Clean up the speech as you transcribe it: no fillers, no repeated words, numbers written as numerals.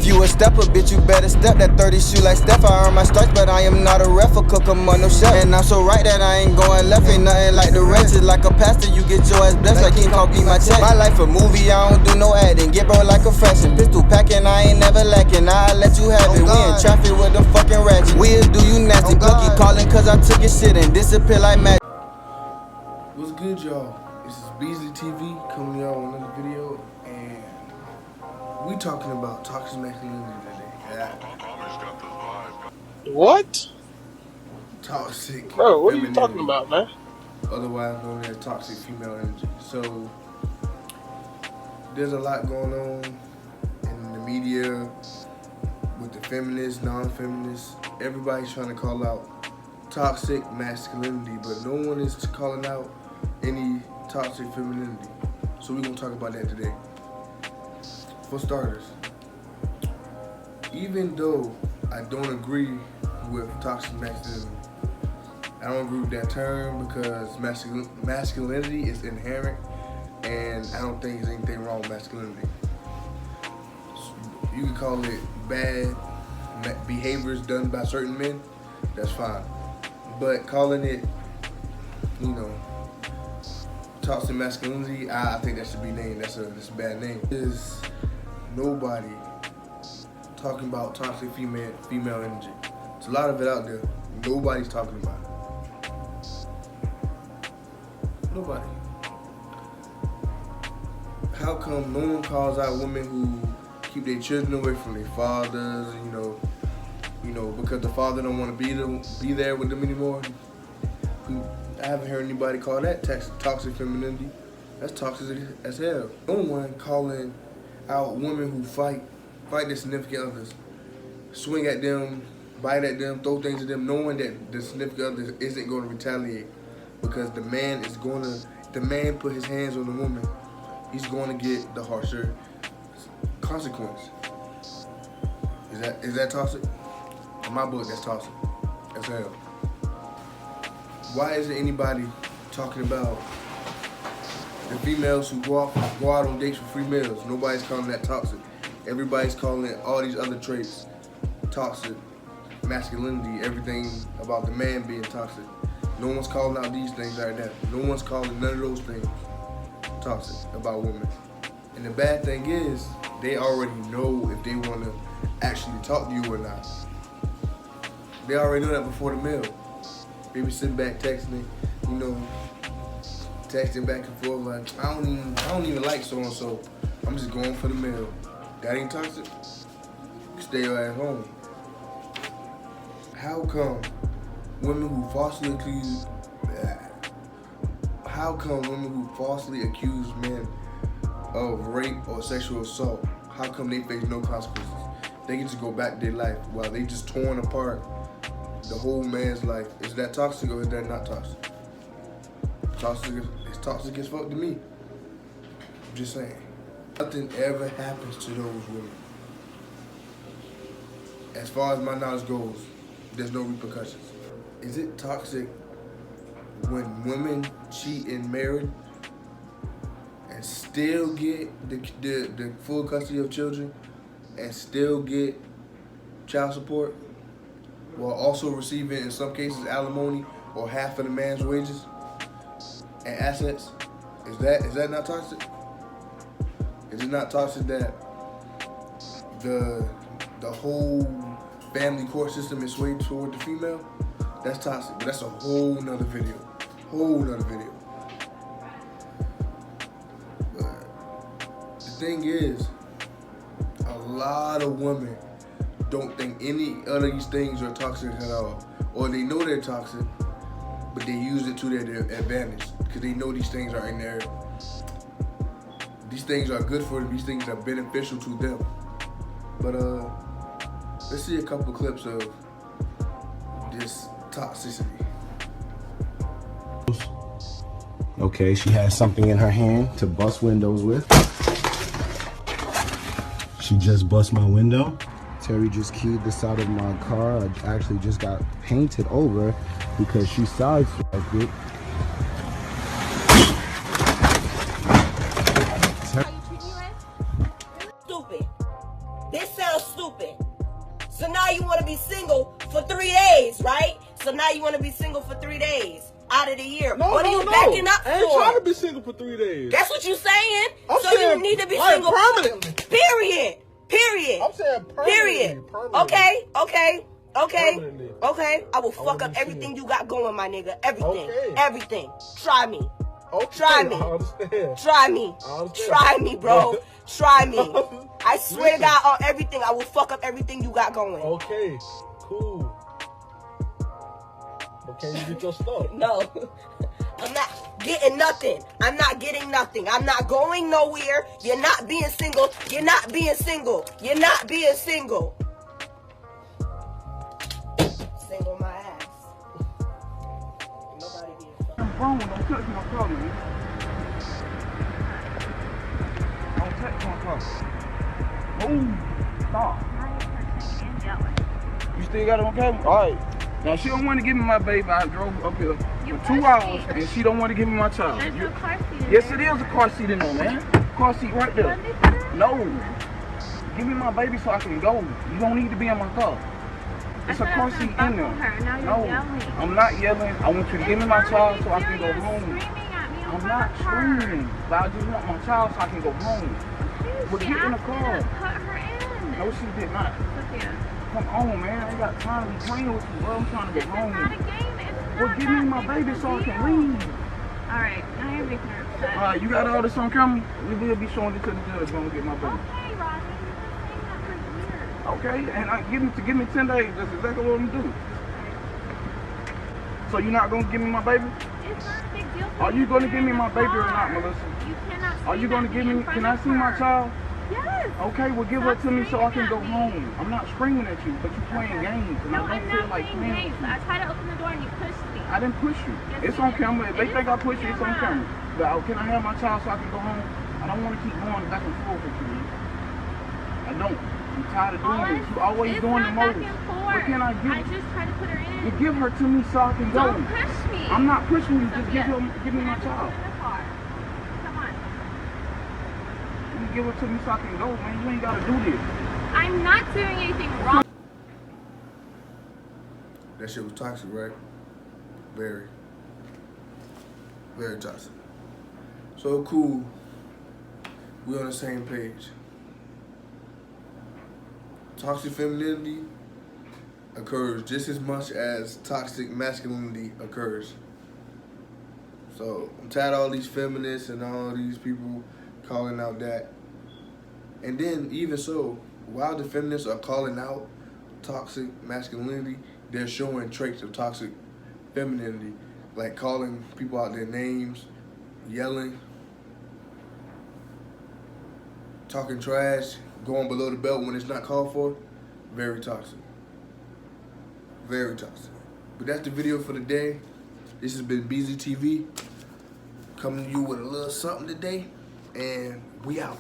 If you a stepper, bitch, you better step that 30 shoe like Steph. I earn my stripes, but I am not a ref or cook 'em on no chef. And I'm so right that I ain't going left. Ain't nothing like the rest. It's like a pastor, you get your ass blessed. Like King Kong beat my chest. My life a movie, I don't do no acting. Get bro like a fashion. Pistol packing, I ain't never lacking. I'll let you have it. We in traffic with them fucking ratchets. We'll do you nasty. Cookie calling cause I took his shit and disappear like magic. What's good, y'all? This is Beasley TV coming y'all with another video, and we talking about toxic masculinity today. What? Toxic. Bro, what are you femininity, talking about, man? otherwise known as toxic female energy. So there's a lot going on in the media with the feminists, non-feminists. Everybody's trying to call out toxic masculinity, but no one is calling out any toxic femininity. So we're gonna talk about that today. For starters, even though I don't agree with toxic masculinity, I don't agree with that term because masculinity is inherent, and I don't think there's anything wrong with masculinity. You can call it bad behaviors done by certain men, that's fine. But calling it, toxic masculinity, I think that should be named. That's a bad name. There's nobody talking about toxic female energy. There's a lot of it out there. Nobody's talking about it. Nobody. How come no one calls out women who keep their children away from their fathers? Because the father don't want to be there with them anymore. I haven't heard anybody call that toxic femininity. That's toxic as hell. No one calling out women who fight their significant others, swing at them, bite at them, throw things at them, knowing that the significant other isn't going to retaliate because the man put his hands on the woman. He's going to get the harsher consequence. Is that toxic? In my book, that's toxic as hell. Why isn't anybody talking about the females who go out on dates for free meals? Nobody's calling that toxic. Everybody's calling it all these other traits toxic, masculinity, everything about the man being toxic. No one's calling out these things right now. No one's calling none of those things toxic about women. And the bad thing is, they already know if they want to actually talk to you or not. They already know that before the meal. They be sitting back texting, texting back and forth like, I don't even like so and so. I'm just going for the meal. That ain't toxic. Stay your ass home. How come women who falsely accuse men of rape or sexual assault, how come they face no consequences? They can just go back to their life while they just torn apart the whole man's life. Is that toxic or is that not toxic? It's toxic as fuck to me. I'm just saying. Nothing ever happens to those women. As far as my knowledge goes, there's no repercussions. Is it toxic when women cheat in marriage and still get the full custody of children and still get child support while also receiving, in some cases, alimony or half of the man's wages and assets? Is that not toxic? Is it not toxic that the whole family court system is swayed toward the female? That's toxic, but that's a whole nother video. But the thing is, a lot of women don't think any of these things are toxic at all. Or they know they're toxic, but they use it to their advantage because they know these things are in there. These things are good for them. These things are beneficial to them. But let's see a couple clips of this toxicity. Okay, she has something in her hand to bust windows with. She just bust my window. Terry just keyed this out of my car. I actually just got painted over because she sideswiped it. Stupid. This sounds stupid. stupid. So now you want to be single for 3 days, right? So now you want to be single for 3 days out of the year. No, what are you backing up for? I ain't trying to be single for 3 days. That's what you saying? I'm so saying, you need to be like, single permanently. Period. Period. I'm saying permanently. Period. Permanently. Okay. Permanently. Okay. I will I fuck wanna up be everything single. you got going, my nigga. Everything. Okay. Everything. Try me. Okay, Try me. I understand. Try me. I understand. Try me, bro. Try me. I swear to Listen. God on everything, I will fuck up everything you got going. Okay, cool. But can you get your stuff? No. I'm not getting nothing. I'm not getting nothing. I'm not going nowhere. You're not being single. You're not being single. You're not being single. Single my ass. Nobody being fucked. I'm wrong. Don't touch my car, man. Don't touch my car. Move. Stop. You still got it on camera? All right. Now, she don't want to give me my baby. I drove up here for 2 hours, and she don't want to give me my child. There's no car seat in Yes, there. it is a car seat in there, man. Car seat right there. Let me put it in. No. Give me my baby so I can go. You don't need to be in my car. It's a I car said I seat was gonna in there. buckle her. Now you're No, yelling. I'm not yelling. I want you to give me my It's child not so I can go serious. home. Screaming at me I'm over not the car. screaming, but I just want my child so I can go home. Well, She get in the asked me car. to put her in. No, she did not. Sophia, Come on, man. I ain't got time to be playing with you, bro. I'm trying to this go is not a home. game. It's Well, not give me that my big baby of a so I can deal. leave. Alright, now you're making her upset. All right, you got all this on camera? We will be showing it to the judge when we get my baby. Okay, Rodney, you've been saying that for years. Okay, and give me 10 days. That's exactly what I'm gonna do. So you're not gonna give me my baby? It's not a big deal for Are you to gonna put give her me in my the baby or not, car. Melissa? You cannot Are you scream gonna at give me me? in front Can I of see my her. child? Yes. Okay, well give her Stop to me so I can screaming go at me. home. I'm not screaming at you, but you're playing games, and No, I don't I'm feel not like playing playing games. with you. I tried to open the door and you pushed me. I didn't push you. Yes, It's you on did. camera. If they It think is I push you, it's on on camera. camera. But can I have my child so I can go home? I don't want to keep going back and forth with you. I don't. I'm tired of doing this. You always it's doing not the back most. and forth. What can I I give? just tried to put her in. You give her to me so I can go. Don't push me. I'm not pushing you. Just Sophia, give me my can I just child. put her in the car? Come on. You give her to me so I can go, man. You ain't gotta do this. I'm not doing anything wrong. That shit was toxic, right? Very. Very toxic. So cool. We on the same page. Toxic femininity occurs just as much as toxic masculinity occurs. So I'm tired of all these feminists and all these people calling out that. And then even so, while the feminists are calling out toxic masculinity, they're showing traits of toxic femininity, like calling people out their names, yelling, talking trash, going below the belt when it's not called for. Very toxic. Very toxic. But that's the video for the day. This has been BZTV, coming to you with a little something today, and we out.